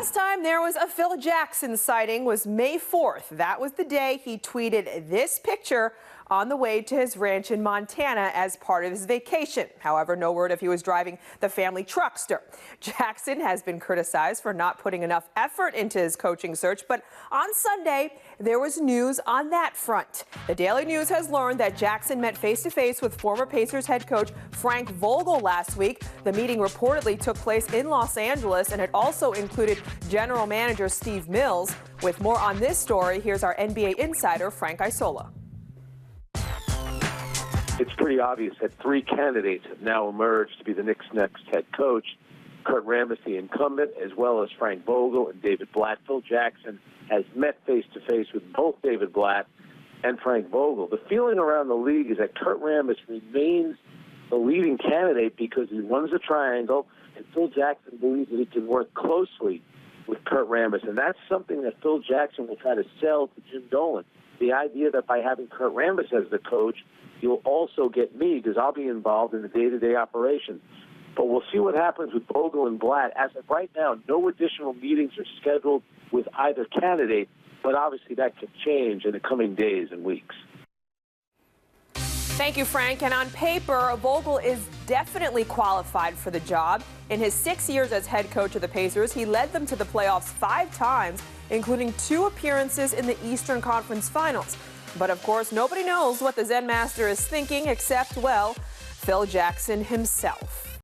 last time there was a Phil Jackson sighting was May 4th. That was the day he tweeted this picture on the way to his ranch in Montana as part of his vacation. However, no word if he was driving the family truckster. Jackson has been criticized for not putting enough effort into his coaching search, but on Sunday, there was news on that front. The Daily News has learned that Jackson met face-to-face with former Pacers head coach Frank Vogel last week. The meeting reportedly took place in Los Angeles, and it also included general manager Steve Mills. With more on this story, here's our NBA insider, Frank Isola. It's pretty obvious that three candidates have now emerged to be the Knicks' next head coach. Kurt Rambis, the incumbent, as well as Frank Vogel and David Blatt. Phil Jackson has met face-to-face with both David Blatt and Frank Vogel. The feeling around the league is that Kurt Rambis remains the leading candidate because he runs a triangle, and Phil Jackson believes that he can work closely with Kurt Rambis. And that's something that Phil Jackson will try to sell to Jim Dolan. The idea that by having Kurt Rambis as the coach, you'll also get me because I'll be involved in the day-to-day operations. But we'll see what happens with Vogel and Blatt. As of right now, no additional meetings are scheduled with either candidate, but obviously that could change in the coming days and weeks. Thank you, Frank. And on paper, Vogel is definitely qualified for the job. In his 6 years as head coach of the Pacers, he led them to the playoffs 5 times, including 2 appearances in the Eastern Conference Finals. But of course, nobody knows what the Zen Master is thinking except, well, Phil Jackson himself.